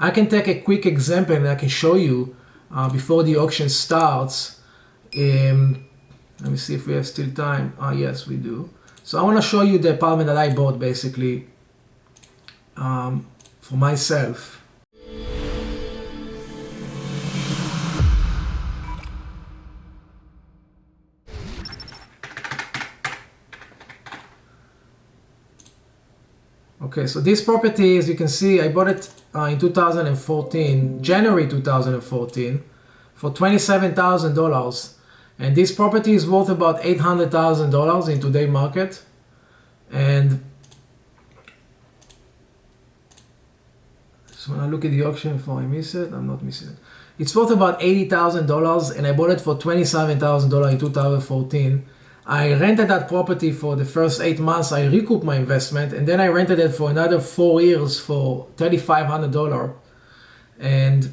I can take a quick example and I can show you before the auction starts. Let me see if we have still time. Yes, we do. So I want to show you the apartment that I bought basically for myself. Okay, so this property, as you can see, I bought it in 2014, January 2014, for $27,000. And this property is worth about $800,000 in today's market. And so when I look at the auction before I miss it, I'm not missing it. It's worth about $80,000, and I bought it for $27,000 in 2014. I rented that property for the first 8 months. I recouped my investment, and then I rented it for another 4 years for $3,500. And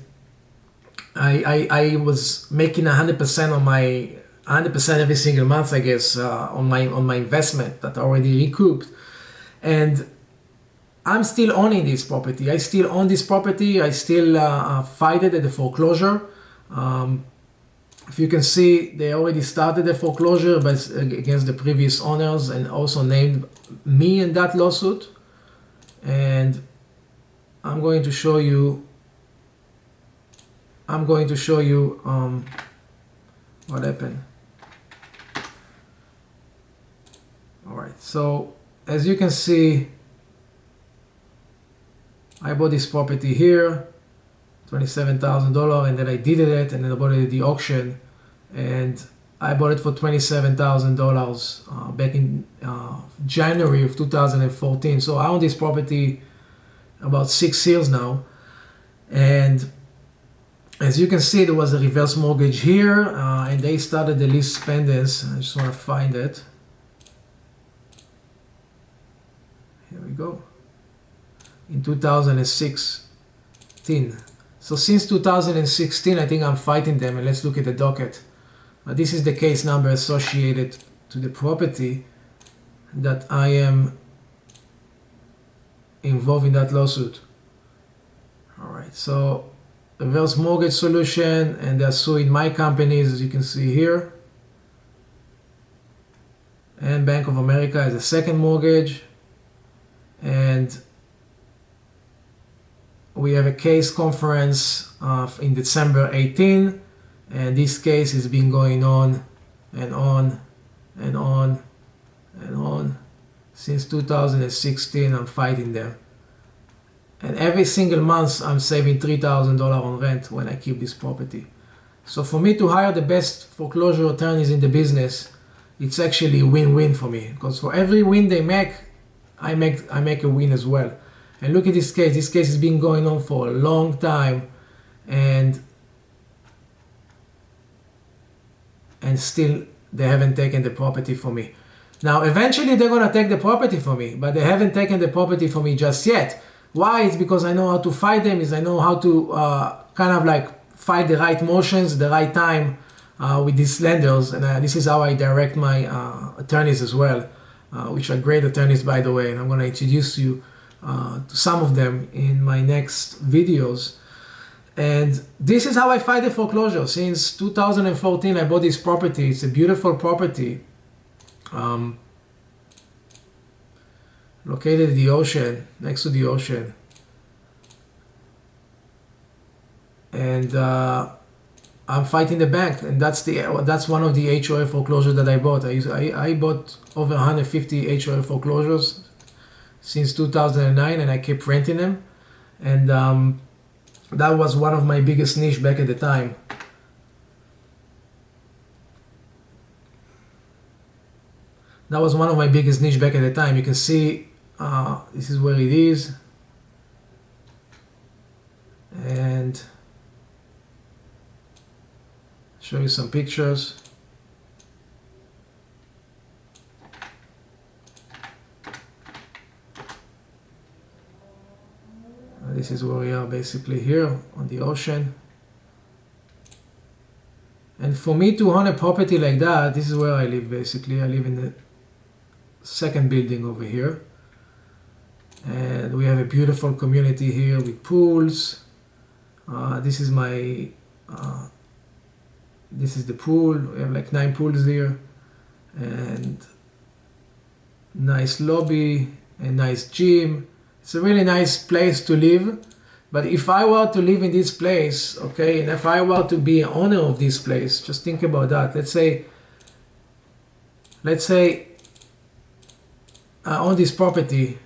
I was making 100% on my 100% every single month, I guess, on my investment that I already recouped. And I'm still owning this property. I still own this property. I still fight it at the foreclosure. If you can see, they already started the foreclosure against the previous owners and also named me in that lawsuit. And I'm going to show you what happened. All right, so as you can see, I bought this property here, $27,000, and then I did it, and then I bought it at the auction, and I bought it for $27,000 back in January of 2014. So I own this property about 6 years now, and as you can see, there was a reverse mortgage here, and they started the lease pendants. I just want to find it. Here we go. In 2016. So since 2016, I think I'm fighting them, and let's look at the docket. This is the case number associated to the property that I am involved in that lawsuit. All right, so reverse mortgage solution, and they're suing my companies, as you can see here. And Bank of America is a second mortgage. And we have a case conference in December 18, and this case has been going on and on and on and on since 2016. I'm fighting them, and every single month I'm saving $3,000 on rent when I keep this property. So for me to hire the best foreclosure attorneys in the business, it's actually a win-win for me, because for every win they make, I make a win as well. And look at this case. This case has been going on for a long time, and still they haven't taken the property for me. Now, eventually they're gonna take the property for me, but they haven't taken the property for me just yet. Why? It's because I know how to fight them. I know how to kind of like fight the right motions, the right time with these lenders, and this is how I direct my attorneys as well, which are great attorneys, by the way, and I'm gonna introduce you to some of them in my next videos. And this is how I fight the foreclosure. Since 2014, I bought this property. It's a beautiful property, located at the ocean, next to the ocean. And I'm fighting the bank, and that's one of the HOA foreclosures that I bought. I bought over 150 HOA foreclosures since 2009, and I kept renting them, and that was one of my biggest niche back at the time. That was one of my biggest niche back at the time. You can see this is where it is, and show you some pictures. This is where we are basically here on the ocean. And for me to own a property like that, this is where I live basically. I live in the second building over here. And we have a beautiful community here with pools. This is my, this is the pool. We have like 9 pools here, and nice lobby, a nice gym. It's a really nice place to live. But if I were to live in this place, okay, and if I were to be an owner of this place, just think about that. Let's say I own this property,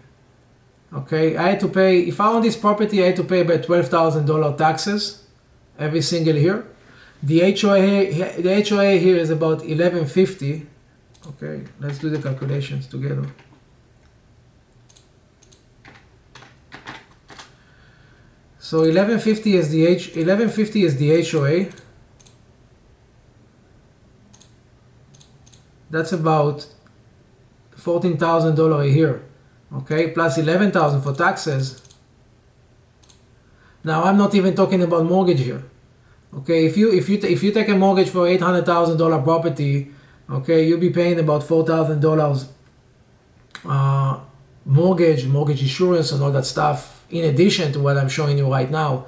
okay. I had to pay, if I own this property, I had to pay about $12,000 taxes every single year. The HOA here is about $1,150. Okay, let's do the calculations together. So $1,150 is the HOA. That's about $14,000 a year. Okay, plus $11,000 for taxes. Now I'm not even talking about mortgage here. Okay, if you take a mortgage for $800,000 property, okay, you'll be paying about $4,000 mortgage insurance, and all that stuff, in addition to what I'm showing you right now.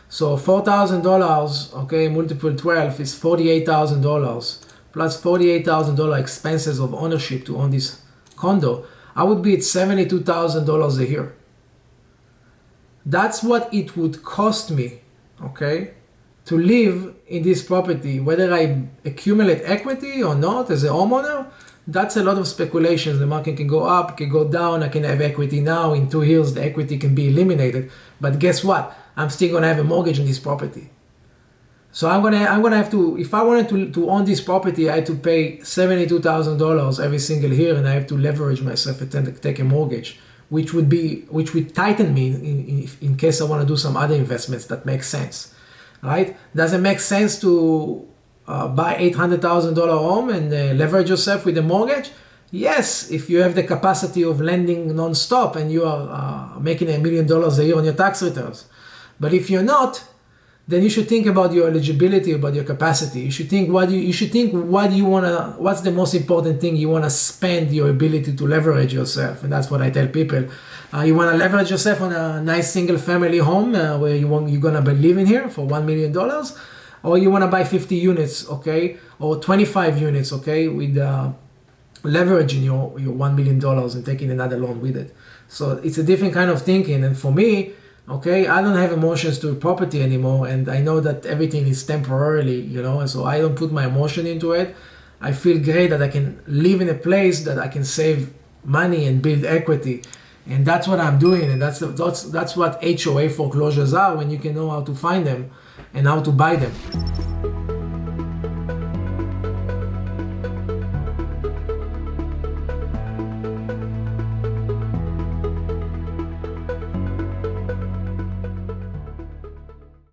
So $4,000, okay, multiple 12 is $48,000, plus $48,000 expenses of ownership to own this condo. I would be at $72,000 a year. That's what it would cost me, okay, to live in this property. Whether I accumulate equity or not as a homeowner, that's a lot of speculations. The market can go up, can go down. I can have equity now. In 2 years, the equity can be eliminated. But guess what? I'm still gonna have a mortgage on this property. So I'm gonna have to, if I wanted to own this property, I had to pay $72,000 every single year, and I have to leverage myself and take a mortgage, which would tighten me in case I want to do some other investments that make sense, right? Does it make sense to buy $800,000 home and leverage yourself with a mortgage? Yes, if you have the capacity of lending non-stop and you are making $1 million a year on your tax returns. But if you're not, then you should think about your eligibility, about your capacity. You should think what's the most important thing you wanna spend your ability to leverage yourself, and that's what I tell people. You wanna leverage yourself on a nice single-family home where you're gonna be living here for $1 million, or you wanna buy 50 units, okay, or 25 units, okay, with leveraging your $1 million and taking another loan with it. So it's a different kind of thinking, and for me, okay, I don't have emotions to property anymore, and I know that everything is temporarily, and so I don't put my emotion into it. I feel great that I can live in a place that I can save money and build equity, and that's what I'm doing, and that's what HOA foreclosures are, when you can know how to find them and how to buy them.